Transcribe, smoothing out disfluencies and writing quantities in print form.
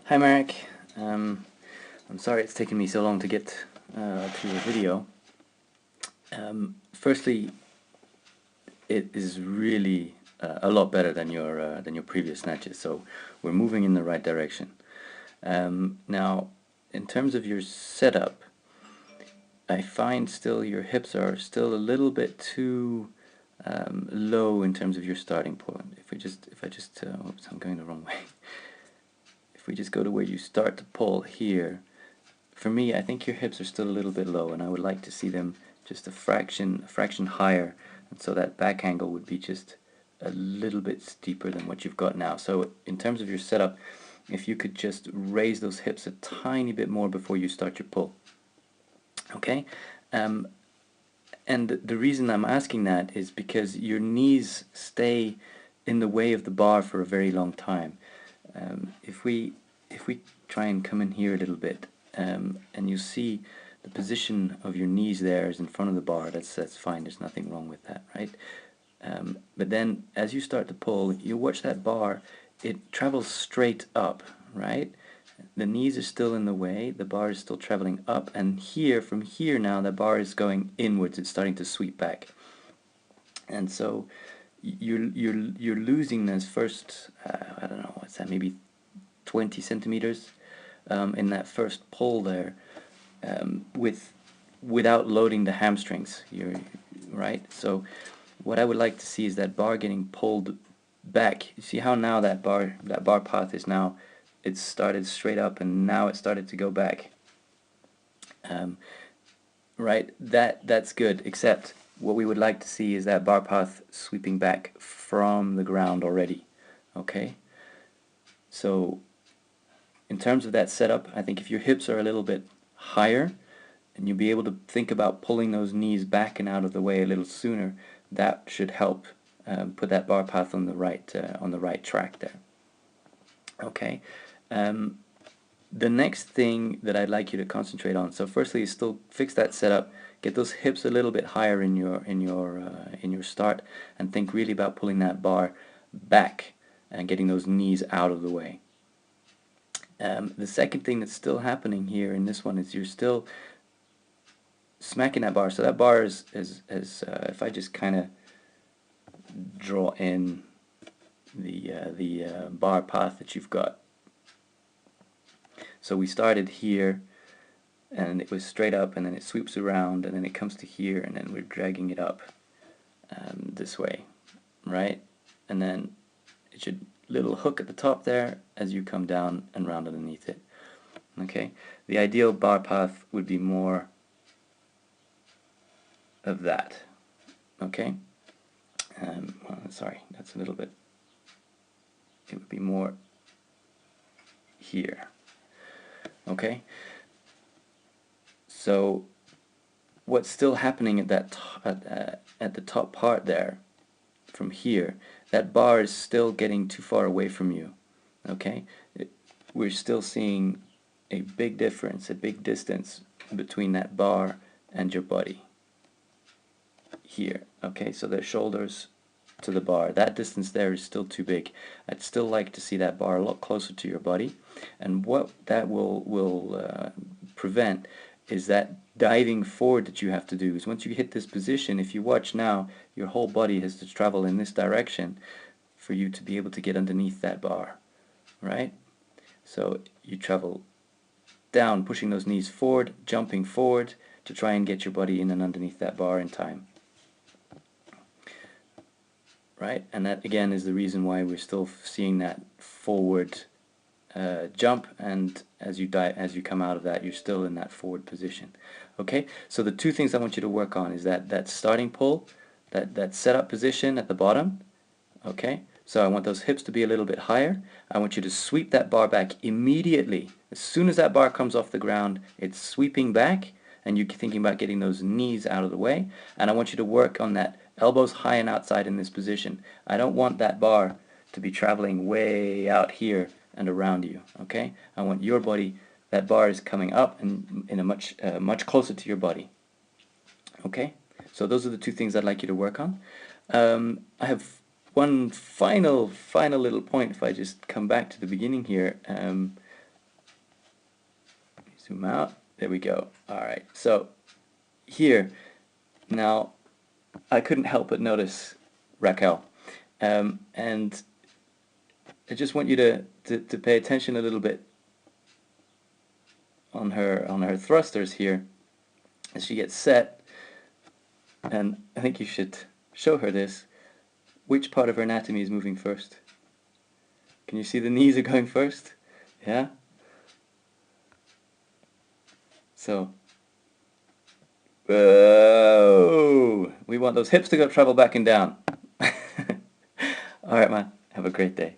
Hi Mareck, I'm sorry it's taken me so long to get to your video. Firstly, it is really a lot better than your previous snatches, so we're moving in the right direction. Now, in terms of your setup, I find still your hips are still a little bit too low in terms of your starting point. Oops, I'm going the wrong way. If we just go to where you start to pull here. For me, I think your hips are still a little bit low, and I would like to see them just a fraction higher, and so that back angle would be just a little bit steeper than what you've got now. So in terms of your setup, if you could just raise those hips a tiny bit more before you start your pull. Okay? And the reason I'm asking that is because your knees stay in the way of the bar for a very long time. If we try and come in here a little bit, and you see the position of your knees there is in front of the bar, that's fine, there's nothing wrong with that, right? But then as you start to pull, you watch that bar, it travels straight up, right? The knees are still in the way, the bar is still traveling up, and here, from here now, the bar is going inwards, it's starting to sweep back. And so you're losing this first, I don't know, what's that, maybe 20 centimeters in that first pull there, without loading the hamstrings. You're right. So what I would like to see is that bar getting pulled back. You see how now that bar path is now, it started straight up and now it started to go back. Right. That's good. Except what we would like to see is that bar path sweeping back from the ground already. Okay. So in terms of that setup, I think if your hips are a little bit higher and you'll be able to think about pulling those knees back and out of the way a little sooner, that should help put that bar path on the right track there. Okay. The next thing that I'd like you to concentrate on, so firstly is still fix that setup, get those hips a little bit higher in your start, and think really about pulling that bar back and getting those knees out of the way. The second thing that's still happening here in this one is you're still smacking that bar. So that bar is if I just kind of draw in the bar path that you've got. So we started here, and it was straight up, and then it sweeps around, and then it comes to here, and then we're dragging it up this way, right? And then it should little hook at the top there as you come down and round underneath it. Okay, the ideal bar path would be more of that. Okay, well, sorry, that's a little bit. It would be more here. Okay, so what's still happening at that at the top part there, from here, that bar is still getting too far away from you. Okay, we're still seeing a big difference, a big distance between that bar and your body here. Okay, so their shoulders to the bar, that distance there is still too big. I'd still like to see that bar a lot closer to your body, and what that will prevent is that diving forward that you have to do. Is once you hit this position, if you watch now, your whole body has to travel in this direction for you to be able to get underneath that bar, right? So you travel down, pushing those knees forward, jumping forward to try and get your body in and underneath that bar in time. Right, and that again is the reason why we're still seeing that forward jump, and as you come out of that, you're still in that forward position. Okay, so the two things I want you to work on is that starting pull, that setup position at the bottom. Okay, so I want those hips to be a little bit higher. I want you to sweep that bar back immediately. As soon as that bar comes off the ground, it's sweeping back, and you're thinking about getting those knees out of the way. And I want you to work on that elbows high and outside in this position. I don't want that bar to be traveling way out here and around you. Okay, I want your body, that bar is coming up and in a much closer to your body. Okay, so those are the two things I'd like you to work on. I have one final little point. If I just come back to the beginning here, Zoom out. There we go. All right. So here, now, I couldn't help but notice Raquel. And I just want you to pay attention a little bit on her thrusters here as she gets set. And I think you should show her this. Which part of her anatomy is moving first? Can you see the knees are going first? Yeah? So, whoa! We want those hips to go travel back and down. Alright, man. Have a great day.